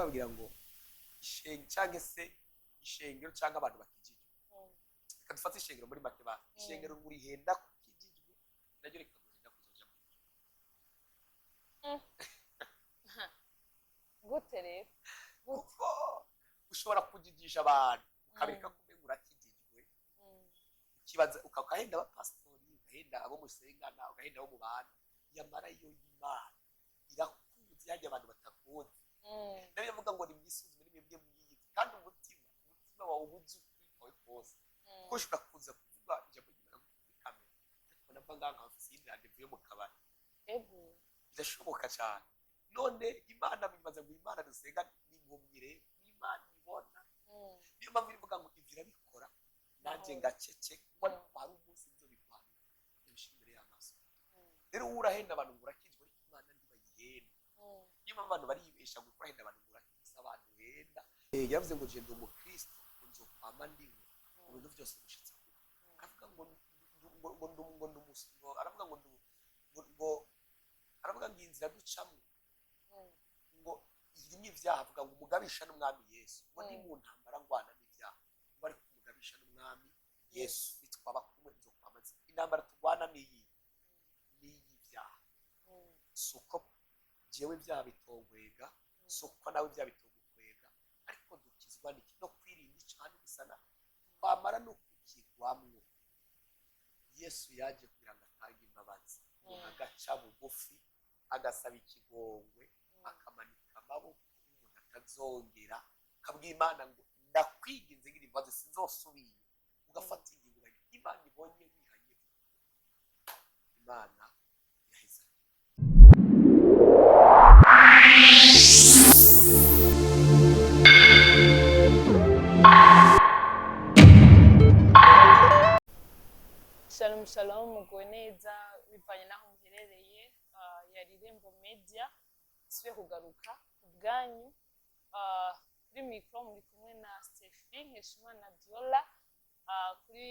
babwira ngo cyangwa se ishengero cyangwa abantu bakijijwe. Reka dufate ishengero muri make ba ishengero ngo urihenda kukijijwe naryo rikaguhenda kuzoja mu gute rero kuko ushobora kujijisha abantu ukabereka kumenga urakijijwe ukibaza ukahenda abapasitori ugahenda abo musengana ugahenda abo mu bantu yamara iyo y'Imana irakuzi yajya abantu batakuzi nabyo mvuga ngo ni mwisuzume n'imwe mwiyizi kandi umutima wawe ubuze ukuri kose kuko ushobora kuza kuvuga ijambo ry'Imana kuri kamera ariko nabwo ngaha nkafise iyindi randevu yo mu kabari birashoboka cyane. None Imana bibaza ngo Imana dusenga ni impumyi Imana ibona niyo mpamvu irivuga ngo ivyo irabikora nanjye ngacece kuko ari umunsi nzo bikwana ndabishira imbere y'amaso. Rero urahenda abantu ngo urakijwe ariko Imana ntibayihenda. Niyo mpamvu abantu baribesha ngo urahenda abantu ngo urakijwe abantu henda. Yavuze ngo je ndi umukristo nzokwama ndiwe mu bintu byose bishitse aravuga ngo aravuga ngo aravuga ngo inzira ducamo ngo iri n'ivyaha avuga ngo umugabisha n'umwami Yesu ngo ni mu ntambara ngwana n'ivyaha ngo ari kumugabisha n'umwami Yesu bitwaba kumwe nzo kwamaze intambara tugwana n'iy'ivyaha suko jewe ibyaha bitongwega suko nawe ibyaha bitongukwega ariko dukizwa n'iki no kwirinda icana bisana kwamara no kukigwamwo. Yesu yaje kugira ngo atange imbabazi agaca bugufi agasaba ikigongwe akamanika amaboko umuntu atazongera akabwira Imana ngo ndakwinginze ngira imbabazi sinzosubira ugafata ingingo Imana ibonye wihanye Imana yaheza. Shalom shalom muguwe neza bivanye naho muherereye. Yari Irembo Media isubiye kugaruka ubwanyu kuri mikro muri kumwe na Stephy Nkeshimana Diola, kuri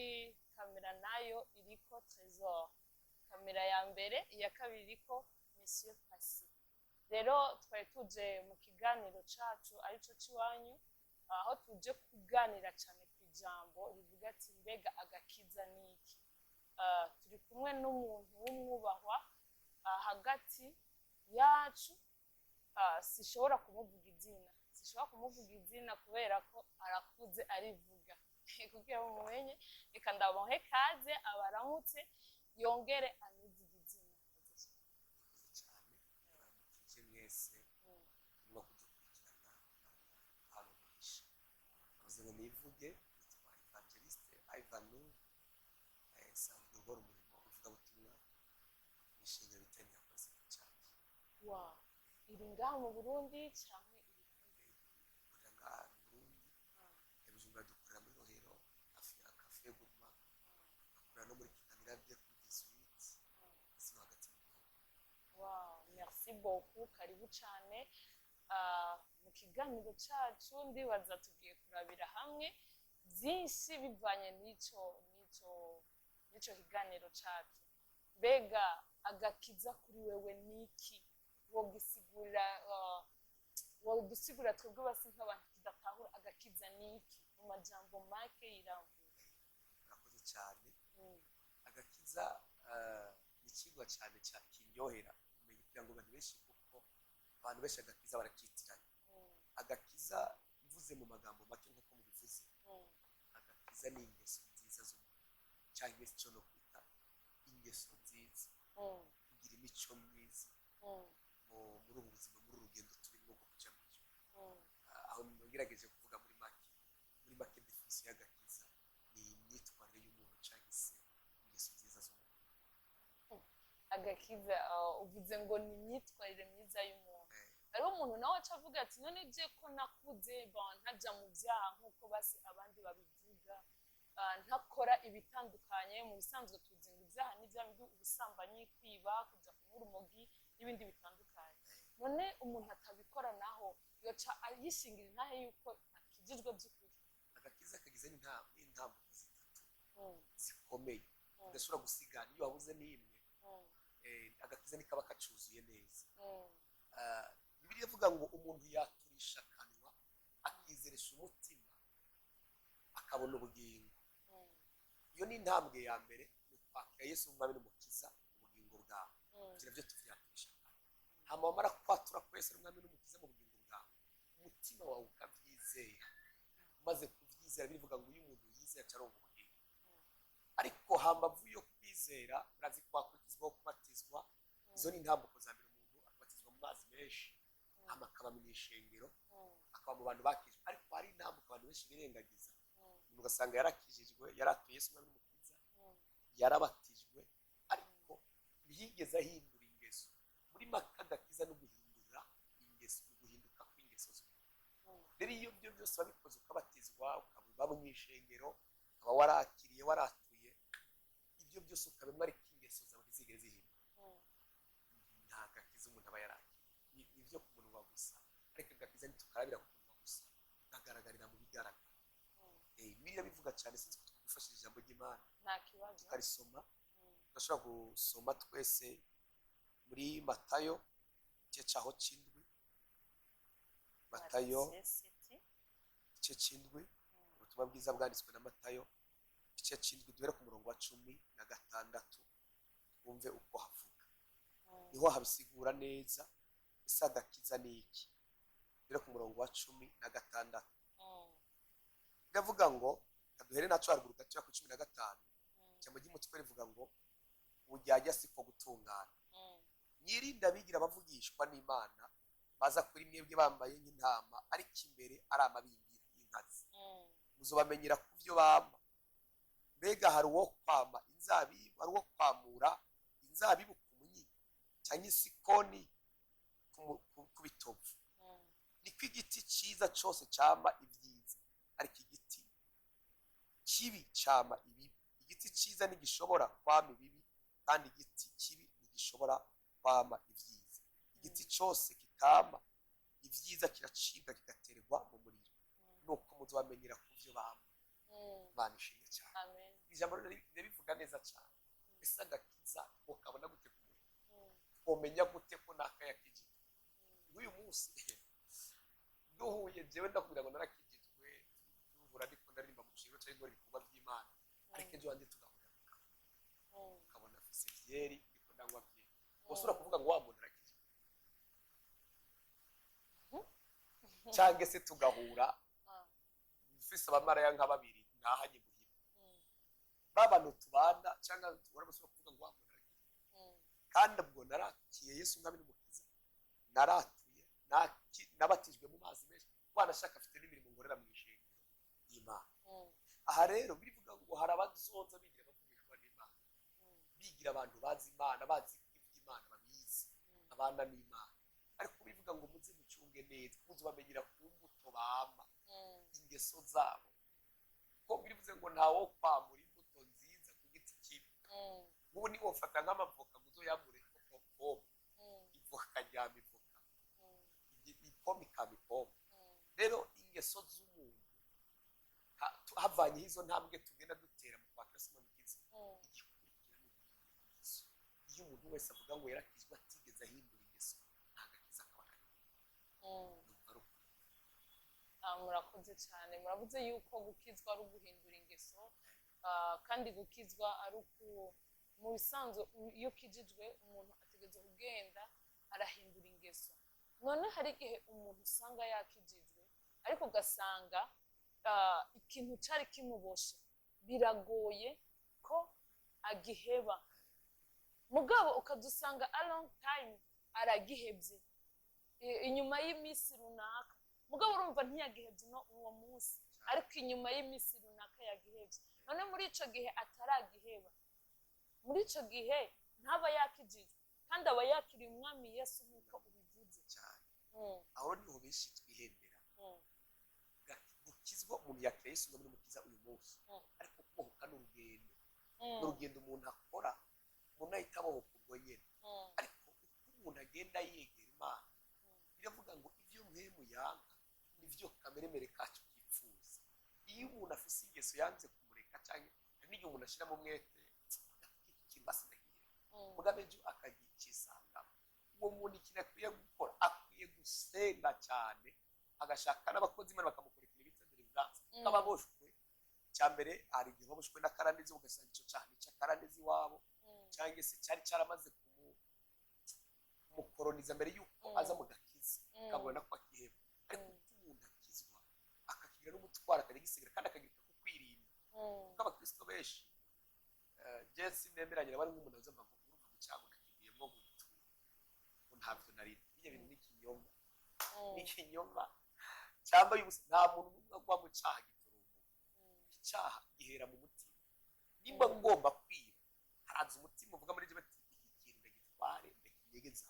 kamera nayo iriko Trésor, kamera ya mbere iya kabiri iriko Monsieur Passy. Rero twari tuje mu kiganiro cacu arico ciwanyu aho tuje kuganira cyane ku ijambo rivuga ati mbega agakiza niki. Turi kumwe n'umuntu w'umwubahwa hagati yacu. Sishobora kumuvuga izina kubera ko arakuze arivuga kugira ngo mumenye. Reka ndabahe kaze abaramutse yongere anivuga izina cyane mwese no kudukurikirana abamugisha avuze ngo nivuge yitwa Evangeliste Ivan sanzwe ukora umurimo uvugabutumwa ishingiro biteni yakoze cyane. Wow, iri ngaha mu Burundi cyangwa iri hanze? Ngaha mu Burundi Bujumbura dukorera muri Rohero hafi ya Cafe Guma dukorera no muri Kinanira bye kuri 18 sino hagati mu gihugu. Wow, merci beaucoup, karibu cyane mu kiganiro cyacu. Ndibaza tugiye kurabira hamwe byinshi bivanye n'ico kiganiro cyacu. Mbega agakiza kuri wewe niki? wogisigura twebwe basi nk'abantu tudatahura agakiza niki mu majambo make yirambuye? Murakoze cyane. Agakiza ni ikigwa cyane kinyohera kumenya kugira ngo abantu benshi kuko abantu benshi agakiza barakitiranya. Agakiza mvuze mu magambo make nk'uko mubivuze, agakiza ni ingeso nziza cyangwa se cyo no kwita ingeso nziza, kugira imico myiza muri ubu buzima, muri urugendo turimo rwo kujya mu ijuru. Aho nagerageje kuvuga muri make definition y'agakiza ni imyitwarire y'umuntu cyangwa se ingeso nziza z'umuntu. Agakiza uvuze ngo ni imyitwarire myiza y'umuntu. Ari umuntu nawe acavuga ati none je ko nakuze ntajya mu byaha nk'uko basi abandi babivuga, ntakora ibitandukanye. Mu bisanzwe tuzi ngo ibyaha n'ibyaha ubusambanyi, kwiba, kujya kunywa urumogi n'ibindi bitandukanye. None umuntu atabikora naho yoca yishingira intahe yuko akijijwe by'ukuri. Agakiza kagize n'intambuko zitatu zikomeye udashobora gusigana iyo wabuze n'imwe. Agakiza nikaba kacuzuye neza. Bibiliya ivuga ngo umuntu yaturisha bakabona ubugingo. Iyo ni intambwe ya mbere, ni ukwakira Yesu nk'umwami n'umukiza ubugingo bwawe, kugira byo tuvyatisha. Hama wamara kwatura ko Yesu n'umwami n'umukiza mu bugingo bwawe, umutima wawe ukavyizera. Umaze kuvyizera bivuga ngo uyu muntu yizera acaronka ubugingo. Ariko hambavu yo kwizera urazi kwakurikizwaho kubatizwa. Izo ni intambuko za mbere, umuntu akabatizwa mu mazi menshi, hama akaba mu ishengero, akaba mu bantu bakijwe. Ariko hari intambuko abantu benshi birengagiza. Umuntu ugasanga yarakijijwe, yaratuye Yesu n'umwami n'umukiza, yarabatijwe, ariko ntiyigeze ahindura ingeso. Muri make agakiza no guhindura ingeso, guhinduka kw'ingeso ze. Rero iyo byo byose wabikoze ukabatizwa, ukaba mu ishengero, ukaba warakiriye, waratuye, ibyo byose ukabemwa, ariko ingeso zawe ntizigere zihinduka, nta gakiza umuntu aba yarakiriye. Ni ibyo ku munwa gusa, ariko agakiza ntitukarabira ku munwa gusa, kagaragarira mu bigaragara. Bibiliya bivuga cyane, sinzi ko twifashishije ijambo ry'Imana tukarisoma. Turashobora gusoma twese muri Matayo igice cyaho cy'indwi, Matayo igice cy'indwi, ubutumwa bwiza bwanditswe na Matayo igice cy'indwi, duhere ku murongo wa 16 twumve uko havuga. Niho habisigura neza ese agakiza ni iki. Duhere ku murongo wa 16 biravuga ngo, duhere naco haruguru gato ku 15, ijambo ry'umutwe rivuga ngo ubujyajya siko gutungana. Mwirinde abigira abavugishwa n'Imana, baza kuri mwebwe bambaye nk'intama, ariko imbere ari amabingira y'inkazi. Muzobamenyera ku byo bama. Mbega hari uwo kwama inzabibu, hari uwo kwamura inzabibu ku munyinya, cyangwa isikoni ku bitovu? Niko igiti cyiza cyose cyama ibyiza, ariko igiti kibi cyama ibibi. Igiti cyiza ntigishobora kwama ibibi, kandi igiti kibi ntigishobora kwama ibyiza. Igiti cyose kitama ibyiza kiracibwa kigaterwa mu muriro. Nuko muzabamenyera ku byo bama. Imana ishimwe cyane. Ijambo ribivuga neza cyane. Ese agakiza ukabona gute ku muntu? Umenya gute ko nakayakijije? Uyu munsi duhuye jewe ndakubwira ngo narakijijwe, duhura ariko ndaririmba mu kiro cyangwa ibikorwa by'Imana, ariko ejo handi tugahura ukabona afise byeri ndiko ndanywa byeri. Usura kuvuga ngo wa muntu arakijijwe? Cyangwa se tugahura ufise abamaraya nka babiri ntahanye muhira, babantu tubana, cyangwa urabasura kuvuga ngo wa muntu arakijijwe? Kandi ubwo narakiye Yesu umwami n'umukiza, naratuye, nabatijwe mu mazi menshi, wanashaka afite n'imirimo ngorera mu ishengero y'Imana. Aha rero birivuga ngo hari abazonza bigira bavugishwa n'Imana, bigira abantu bazi Imana, bazi iby'Imana, babizi, abana n'Imana. Ariko bivuga ngo muze mucunge neza, muze bamenyera ku mbuto bama, ingeso zabo. Ko birivuze ngo ntawo kwamura imbuto nziza ku giti kibi. Ubu ni wofata nk'amavoka muzoyamure ko pome, ivoka ryama ivoka, ipome ikaba ipome. Rero ingeso z'umuntu havanye izo ntambwe tugenda dutera mu kwa Kristo n'umukiza, igikurikira no guhindura ingeso. Iyo umuntu wese avuga ngo yarakizwa atigeze ahindura ingeso, nta gakiza akaba arimo. Murakoze cyane. Muravuze yuko gukizwa ari uguhindura ingeso, kandi gukizwa ari mu bisanzwe iyo kijijwe umuntu ategerezwa kugenda arahindura ingeso. None hari igihe umuntu usanga yakijijwe, ariko ugasanga ikintu cyari kimuboshe biragoye ko agiheba, mugabo ukadusanga a long time aragihebye inyuma y'iminsi runaka, mugabo urumva ntiyagihebye uwo munsi, ariko inyuma y'iminsi runaka yagihebye. None muri ico gihe ataragiheba, muri ico gihe ntaba yakijijwe, kandi aba yakiriye umwami Yesu nk'uko ubivuze cyane. Aho niho benshi twihembera. Gukizwa umuntu yakiriye Yesu umwami n'umukiza uyu munsi, ariko kubohoka n'urugendo. N'urugendo umuntu akora, umuntu ahita abohoka ubwo nyene. Ariko uko umuntu agenda yegera Imana, biravuga ngo ibyo mpemu yanga nivyo kameremere kacu kipfuza. Iyo umuntu afise ingeso yanze kumureka, cyangwa n'igihe umuntu ashira mu mwete kimbasi ndagiye, mugabe ejo akagikisanga, uwo muntu ikintu akwiye gukora, akwiye gusenga cyane, agashaka n'abakozi Imana bakamukurikira ibitsa deliverance, ababoshwe cyambere hari igihe babushwe n'akaranezi ugasanga ico cyane cy'akaranezi wabo cyangwa se cyari cyaramaze kumukoroniza mbere yuko aza mu gakiza kabona ko akiheba ariko umuntu akizwa akakigira n'umutwara akagisigara kandi akagira ko kwirinda kuko abakristo benshi Jesse nemeranya bari nk'umuntu aza amaguru mu cyago nakigiyemo gutu ntavyo nari biye bintu n'ikinyoma cyamba nta muntu n'umwe agwa mu cyaha giturumbu icyaha gihera mu mutima nimba ngomba kwiba haraza umutima uvuga muri bati iki kintu ndagitware ndakinyegeza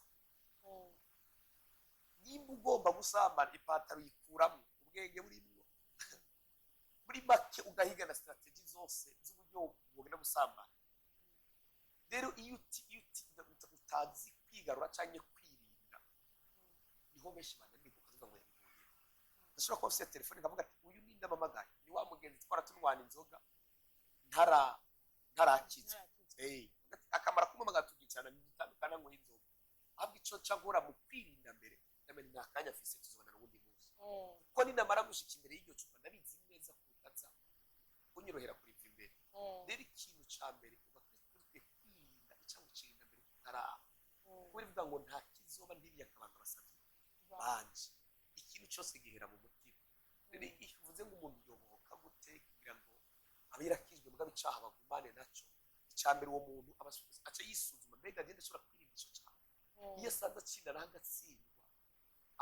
nimba ugomba gusambana ipataro yikuramo ubwenge burimwo muri make ugahiga na strategy zose z'uburyo bugenda gusambana rero iyo utazi kwigarura cyangwa kwirinda niho benshi bananirwa kuvuga ngo yabihuye ndashobora kuba ufite telefone nkavuga ati uyu ni ndamamagaye ni wa mugenzi twara tunwana inzoga ntarakizwa akamara kumamagara tugicana ntitandukana ngo inzoga ahubwo ico cyankora mu kwirinda mbere ndamenye nakanya afise tuzobana n'ubundi munsi kuko ninamara gushika imbere y'iryo cupa ndabizi neza kutaza kunyorohera kuriva imbere rero ikintu ca mbere bakwiye kwirinda icyago cirinda mbere kitaraba kuko bivuga ngo nta kizoba ntiriya akabanga basavye banje ikintu cyose gihera mu mutima rero iyo uvuze ngo umuntu yoboka gute kugira ngo abe yarakijwe mugabo icaha bagumane naco icya mbere uwo muntu aca yisuzuma mbega agenda ashobora kwirinda ico caha iyo asanze atsinda naho agatsindwa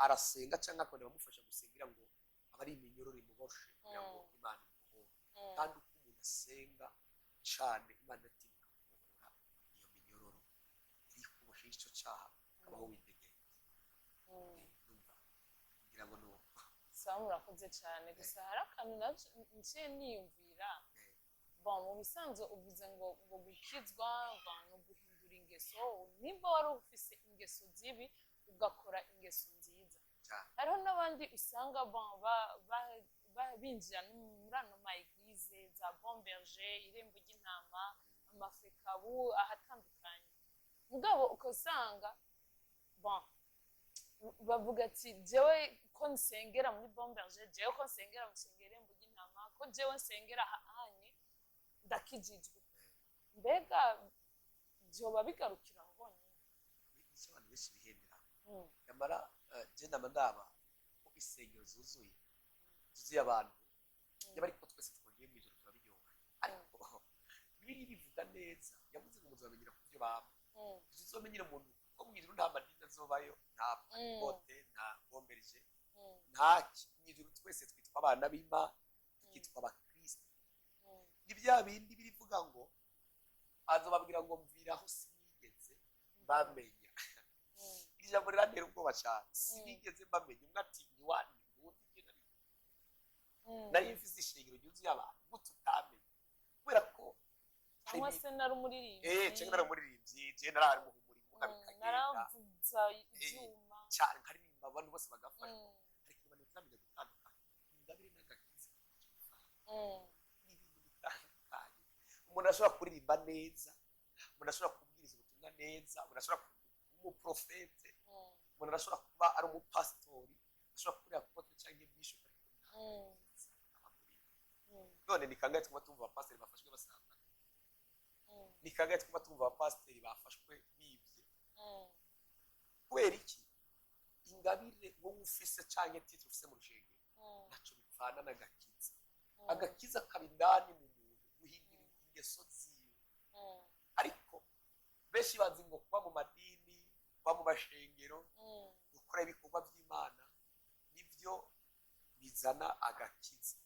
arasenga cyangwa akabona bamufasha gusengira ngo abari iminyororo imuboshe kugira ngo Imana imuhore kandi uko umuntu asenga cane Imana atibuka kumuhora iyo minyororo iri kuboshe y'icyo cyaha akabaho witegeye numva kugira ngo nuko sawa murakoze cyane gusa hari akantu nciye niyumvira bon mu bisanzwe uvuze ngo gukizwa no guhindura ingeso nimba wari ufise ingeso zibi ugakora ingeso nziza hariho n'abandi usanga binjira muri ano ma eglise za Bon Berger irembo ry'intama amafekabu ahatandukanye mugabo ukasanga bon bavuga ati jewe ko nsengera muri Bon Berger jewe ko nsengera mu irembo ry'intama ko jewe nsengera hanye ndakijijwe mbega byoba bigarukira ngo nyine icyo abantu benshi bihembera nyamara je ndaba ko isengero zuzuye abantu yaba ariko twese twagiye mu ijoro turabiryoha ariko bibiri bivuga neza yavuze ngo muzamenyera ku byo baba tuzomenyera umuntu ko mu ijoro nta madini azobayo nta bote nta bomberije nta ijoro twese twitwa abana b'Imana tukitwa abakristo ni bya bindi birivuga ngo azobabwira ngo mviraho sinigeze bamenya ijambo rirantera ubwoba cyane sinigeze mbamenya umwe atinya wani ubundi igenda nari mfise ishingiro ryuzuye abantu gututamenye kubera ko cyangwa se nari umuririmbyi cyangwa nari umuririmbyi je narari muhumuri mukabikagenda naravuza ibyuma cyane nkaririmba abantu bose bagafasha ariko abantu turamenya gutandukana ingabire n'agakiza n'ibintu bitandukanye umuntu ashobora kuririmba neza umuntu ashobora kubwiriza ubutumwa neza umuntu ashobora kuba umuprofete umuntu ashobora kuba ari umupasitori ashobora kurira apotre cyangwa bishop none ni kangahe twuma tumva abapasiteri bafashwe basambana ni kangahe twuma tumva abapasiteri bafashwe bibye kubera iki ingabire wowe ufise cyangwa titre ufise mu rushengero ntacyo bipfana n'agakiza agakiza kaba indani mu muntu guhindura ingeso ziwe ariko benshi bazi ngo kuba mu madini kuba mu mashengero gukora ibikorwa by'Imana nibyo bizana agakiza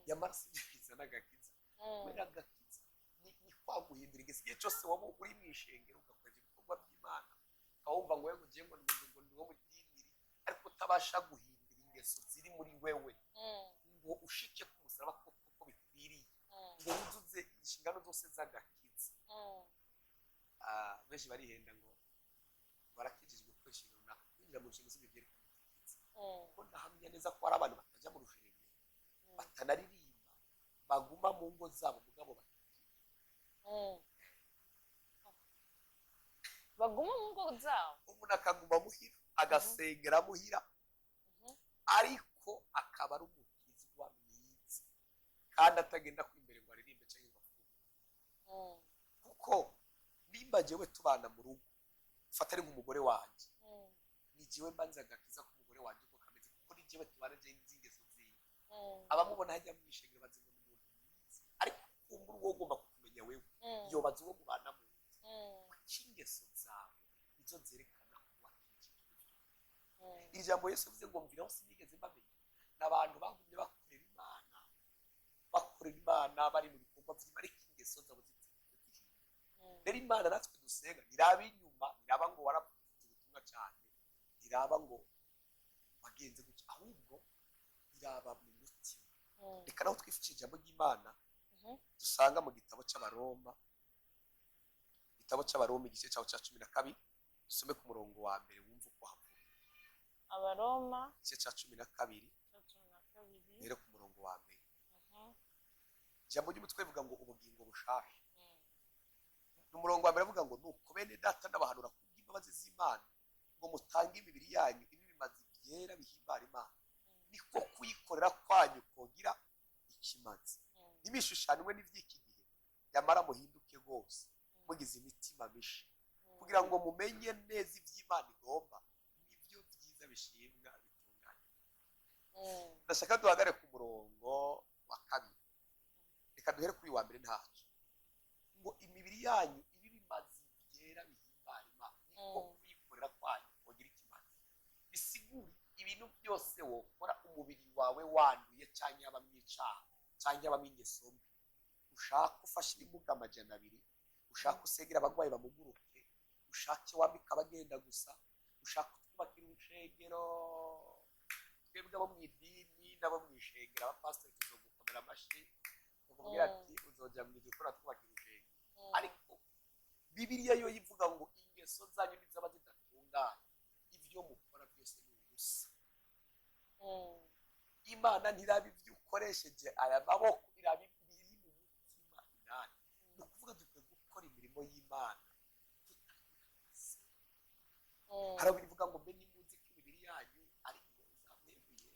nyamara si byo bizana agakiza kubera agakiza ni kwa guhindura ingeso igihe cyose waba uri mu ishengero ugakora ibikorwa by'Imana ukawumva ngo wewe ugiye ngo ni wo mudiniri ariko utabasha guhindura ingeso ziri muri wewe ngo ushike ku musaraba kuko bikwiriye ngo wuzuze inshingano zose z'agakiza benshi barihenda ngo barakijijwe ko inshingano runaka kwinjira mu nshingano z'ibyo byerekana agakiza kuko ndahamya neza ko hari abantu batajya mu rushengero batanaririmba baguma mu ngo zabo mugabo baguma mu ngo zabo umuntu akaguma muhira agasengera muhira ariko akaba ari umukizwa mwiza kandi atagenda kwimbere ngo aririmbe cyangwa ngo kuko nimba jewe tubana mu rugo ufata ari nk'umugore wanjye ni jewe mbanza agakiza k'umugore wanjye uko kameze kuko ni jewe tubana je n'ingeso ziwe abamubona hajya mu ishengero bazi ngo n'umuntu mwiza ariko kumbura uwo ugomba kukumenya wewe yobaza uwo mubana mu ingeso zawe nizo zerekana ko wakijijwe ijambo Yesu avuze ngo mviraho sinigeze mbamenya n'abantu bagumye bakorera Imana bari mu bikorwa by'Imana ariko ingeso zabo rero Imana natwe dusenga niraba inyuma niraba ngo waravuze ubutumwa cyane niraba ngo wagenze gutya ahubwo iraba mu mutima reka naho twifashe ijambo ry'Imana dusanga mu gitabo cy'Abaroma igice cyaho cya 12 dusome ku murongo wa mbere wumva uko havuga Abaroma igice cya 12 rero ku murongo wa mbere ijambo ry'umutwe rivuga ngo ubugingo bushasha n'umurongo wa mbere avuga ngo nuko bene data n'abahanura kubw'imbabazi z'Imana ngo mutange imibiri yanyu ibi bimaze byera bihimbara Imana niko kuyikorera kwanyu kogira ikimazi n'ibishushanwe n'ivy'iki gihe yamara muhinduke rwose mugize imitima misha kugira ngo mumenye neza ivy'Imana igomba nibyo byiza bishimwa bitunganye ndashaka duhagare ku murongo wa kabiri reka duhere kuri wa mbere ntacyo ngo imibiri yanyu ibi bimaze byera bihimbara Imana niko kuyikorera kwanyu kugira ikimazi bisigura ibintu byose wokora umubiri wawe wanduye cyangwa abamwicaha cyangwa abamengeso mbi ushaka ufasha ibimuga 200 ushaka usegera abagwayi bamuguruke ushake wambika abagenda gusa ushaka twubakira urushengero twebwe abo mu idini n'abo mu ishengero abapasiteri tuzogukomera amashyi bakubwira ati uzoja mu gikora twubakira urushengero ariko Bibiliya yo yivuga ngo ingeso zanyu nizaba zidatunganye ivyo mukora byose ni ubusa Imana ntiraba ibyo ukoresheje aya maboko iraba ibiri mu mutima indani ni ukuvuga dukwiye gukora imirimo y'Imana hari bivuga ngo mbe nimuzi ko imibiri yanyu ari zamwebuye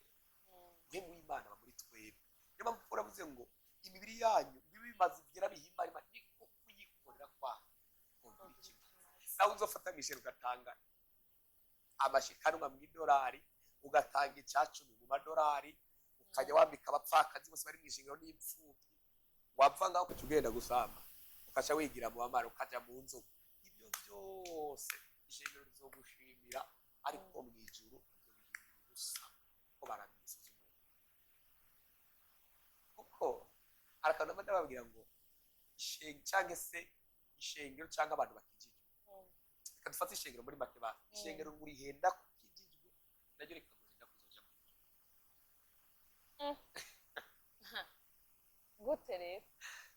mwemu y'Imana ba muri twebwe niyo mpamvu uravuze ngo imibiri yanyu bibi bimaze byera bihimbara Imana niko kuyikorera kwanyu nawe uzofata mishero ugatanga amashikanwa mu idolari ugatanga icyacumi mu madolari ukajya wambika abapfakazi bose bari mu ishingiro n'imfubyi wapfa ngaho kuca ugenda gusamba ukaca wigira mu bamara ukaja mu nzoga ibyo byose ishingiro rizogushimira ariko mu ijuru bizobihinda ubusa ko barabisize umuntu kuko arakantu ndababwira ngo cyangwa se ishengero cyangwa abantu bakijijwe reka dufate ishengero muri make ba ishengero ngurihenda kukijijwe naryo rikaguhenda kuzoja mu gute rero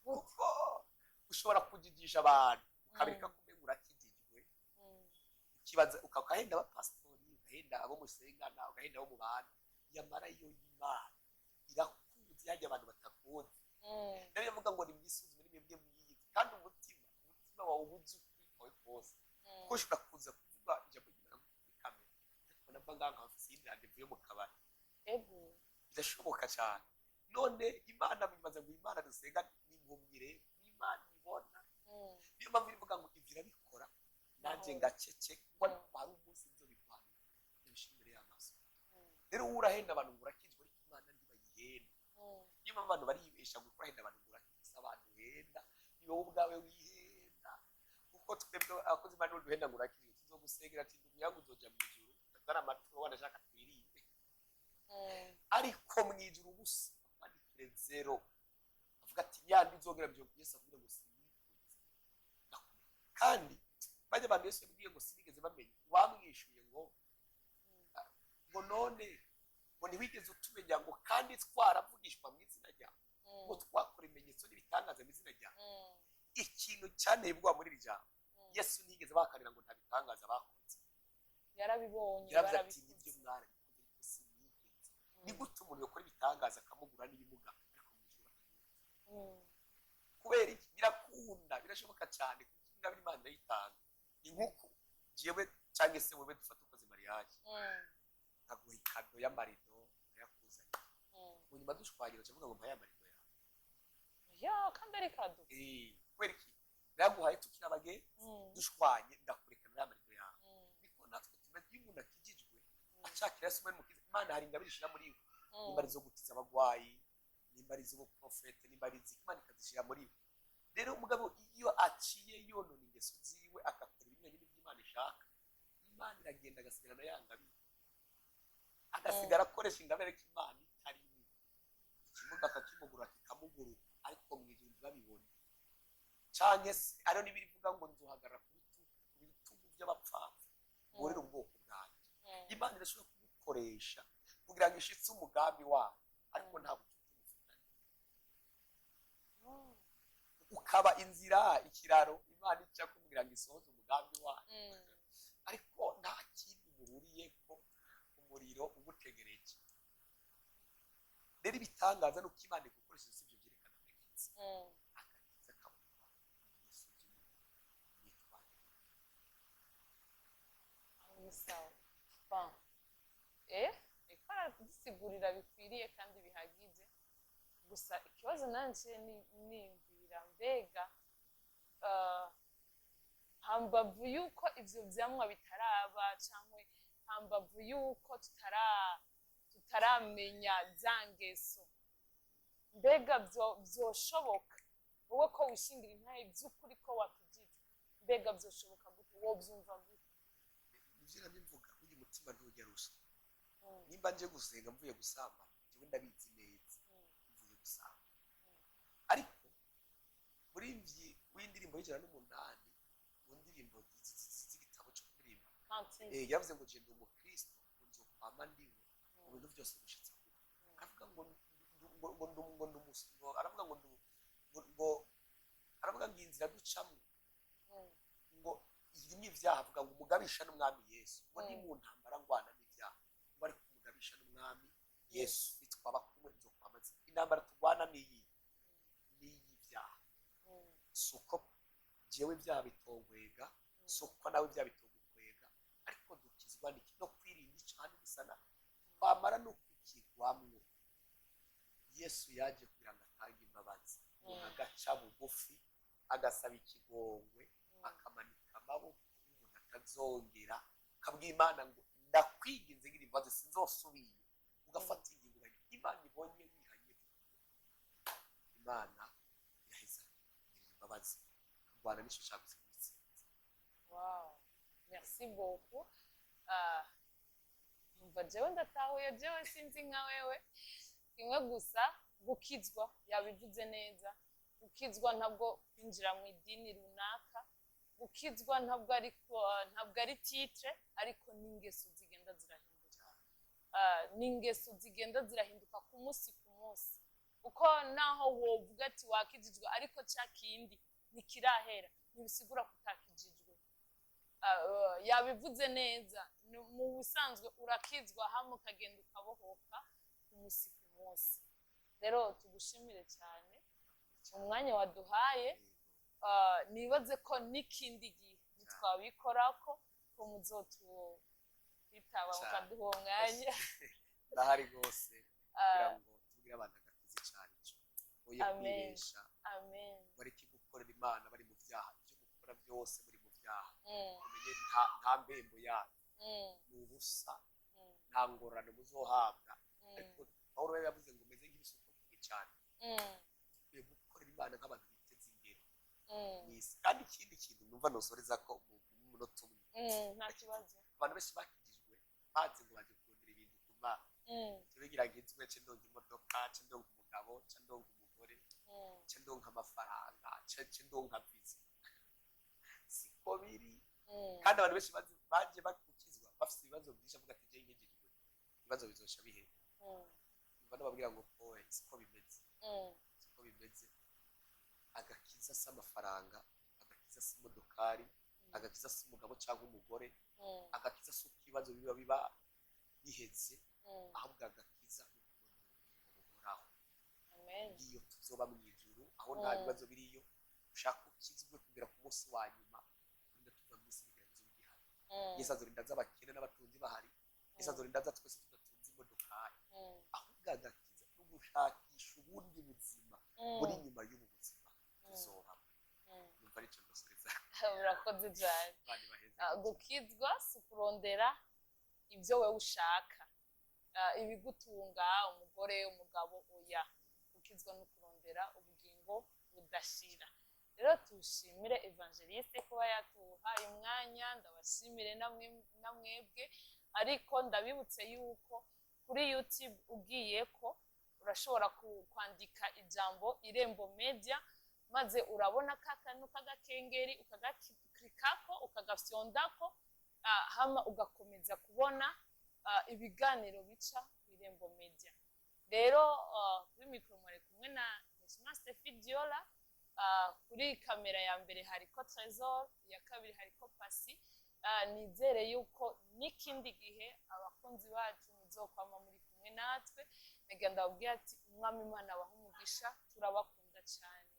kuko ushobora kujigisha abantu ukabireka kumenga urakijijwe ukibaza ukahenda abapasitori ugahenda abo musengana ugahenda abo mu bantu yamara yo y'Imana irakuzi yajya abantu batakuzi nayo yavuga ngo nimwisuzume nimwebwe mwiyizi kandi umutima wawe ubuzi ukwiye kose kuko ushobora kuza kuvuga ijambo ry'Imana kuri kamera ariko nabwo ngaha nkafise iyindi randevu yo mu kabari birashoboka cyane none Imana bimaze ngo Imana dusenga n'impumyire n'Imana ibona niyo mpamvu ivuga ngo ivyo irabikora nanjye ngacece kuko hari umunsi nzo bikwana ibishimire y'amaso rero urahenda abantu ngo urakizwa ariko Imana ntibayihenda niyo mpamvu abantu baribesha ngo urahenda abantu ngo urakiza abantu henda ni wowe ubwawe wihenda kuko twebwe abakozi Imana duhenda ngo urakizwa tuzogusengera ati ndumiyangu uzoja mu ijuru zana amaturo wanashaka twirinde ariko mu ijuru ubusa bandikire 0 avuga ati yandi nzogera byo Yesu avuga ngo sinikuze kandi bajya abantu Yesu yabwiye ngo sinigeze bamenye wamwishuye ngo none ngo ntiwigeze utumenya ngo kandi twaravugishwa mu izina ryawe ngo twakora ibimenyetso n'ibitangaza mu izina ryawe ikintu cyane bwa muri iri jambo Yesu ntigeze bakanira ngo ntabitangaza bakoze yarabibonye yarabati nibyo mwari kuko sinigeze ni gute umuntu yakora ibitangaza akamugura n'ibimuga ariko mu ijuru kubera iki birakunda birashoboka cyane kuko ingabire Imana ndayitanga ni nkuko jewe cyangwa se wewe dufata ukoze mariage nkaguha ikado y'amarido yakuzanye mu nyuma dushwagira cyavuga ngo mpaya amarido yawe ya kandi ari kado kubera iki naguhaye tukiri abagenzi dushwanye ndakureka muri amarigo yawe ariko natwe tumeze iyo umuntu akijijwe acakira Yesu mu kiza Imana hari ingabire ishira muri we nimba ari zo gukiza abagwayi nimba ari zo profete nimba ari Imana ikazishira muri we rero umugabo iyo aciye yonona ingeso ziwe akakora ibintu by'Imana ishaka Imana iragenda agasigana ya ngabire agasigara akoresha ingabire k'Imana itari ikimuga akakimugura kikamuguru ariko mu ijuru babibona canke se ariyo nibirivuga ngo nzuhagarara ku bitugu by'abapfapfa ngorera ubwoko bwanjye Imana irashobora kugukoresha kugira ngo ishitse umugambi wayo ariko nta bucuti mufitanye ukaba inzira ikiraro Imana ica kugira ngo isohoze umugambi wayo ariko nta kintu muhuriyeko umuriro ugutegereje rero ibitangaza nuko Imana igukoresha sivyo byerekana agakiza agakiza kabuva ingeso z'umuntu sawa bon ikaradusigurira bikwiriye kandi bihagije gusa ikibazo nanje niyumvira mbega hambavu yuko ivyo vyamwa bitaraba canke hambavu yuko tutaramenya za ngeso mbega vyoshoboka wowe ko wishingira intahe vy'ukuri ko wakijije mbega vyoshoboka gute wovyumva gute ivyo nambivuga uyu mutima ntujya rusha nimba nje gusenga mvuye gusamba jewe ndabizi neza mvuye gusamba ariko muri mvyi w'indirimbo y'ijana n'umunani mu ndirimbo z'igitabo cyo kuririmba yavuze ngo je ndi umukristo nzokwama ndiwe mu bintu byose gushitsa aravuga ngo aravuga ngo aravuga ngo inzira ducamwe ngo irimo ivyaha avuga ngo umugabisha n'umwami Yesu ngo ni mu ntambara ngwana n'ivyaha ngo ariko umugabisha n'umwami Yesu bitwaba kumwe nzokwamaze intambara turwana n'iy'ivyaha suko jewe ibyaha bitongwega suko nawe ibyaha bitongukwega ariko dukizwa n'iki no kwirinda icana bisana kwamara no kukigwamwo Yesu yaje kugira ngo atange imbabazi agaca bugufi agasaba ikigongwe akamanika amaboko umuntu atazongera kabwira Imana ngo ndakwinginze ngira imbabazi sinzosubira ugafata ingingo Imana ibonye wihanye Imana yaheza imbabazi kurwana n'icyo cyaguze kubitsinda wow merci beaucoup numva jewe ndatahuye jewe sinzi nka wewe kimwe gusa gukizwa yabivuze neza gukizwa ntabwo kwinjira mu idini runaka gukizwa ntabwo ari titre ariko n'ingeso zigenda zirahinduka n'ingeso zigenda zirahinduka ku munsi uko naho wovuga ati wakijijwe ariko cya kindi nikirahera ntibisigura kutakijijwe yabivuze neza mu busanzwe urakizwa hamwe ukagenda ukabohoka ku munsi rero tugushimire cyane umwanya waduhaye nibaze ko n'ikindi gihe ntitwabikorako ko muzotwitaba mukaduha uwo mwanya ndahari rwose kugira ngo tubwire abantu agakiza cyane cyo oye kwibesha bari gukorera Imana bari mu byaha ibyo gukora byose muri mu byaha umenye nta mbembo yayo ni ubusa nta ngorane muzohabwa ariko Pawulo yavuze ngo umeze nk'ibisuko kuge cyane ukwiye gukorera Imana nk'abantu biteze imbere mwisi kandi ikindi kintu numva nosoreza ko mu munota umwe nta kibazo abantu benshi bakijijwe bazi ngo baje kurondera ibintu ku Mana tubigira ngizwe cyo ndonga imodoka cyo ndonga umugabo cyo ndonga umugore cyo ndonga amafaranga cyo ndonga bizi siko biri kandi abantu benshi baje bakukizwa bafite ibibazo byinshi avuga ati je ngejejwe ibibazo bizosha bihe mva nababwira ngo oye siko bimeze agakiza s'amafaranga agakiza s'imodokari agakiza s'umugabo cyangwa umugore agakiza s'ukibazo biba biheze ahubwo agakiza ubuhoraho ngiyo tuzoba mu ijuru aho nta bibazo biriyo ushaka ukizwe kugera ku munsi wa nyuma kurinda tuva mu isi bigenzo bigihari Yesu azorinda z'abakene n'abatunzi bahari Yesu azorinda za twese tudatunze imodokari ahubwo agakiza no gushakisha ubundi buzima buri nyuma y'ubu bizoba numva ari cyo musubiza urakoze cyane bandi baheze gukizwa si kurondera ibyo wowe ushaka ibigutunga umugore umugabo oya gukizwa no kurondera ubugingo budashira rero tushimire Evangeliste kuba yatuhaye umwanya ndabashimire namwebwe ariko ndabibutse yuko kuri YouTube ugiye ko urashobora kwandika ijambo Irembo Media maze urabona kakanu k'agakengeri ukagaklikako ukagafyondako hama ugakomeza kubona ibiganiro bica ku Irembo Media rero kuri mikoro mwari kumwe na Master Fidiola kuri kamera ya mbere hariko Trésor ya kabiri hariko Pasi nizere yuko n'ikindi gihe abakunzi bacu muzokwama muri kumwe natwe mega ndababwira ati umwami Imana abaha umugisha turabakunda cyane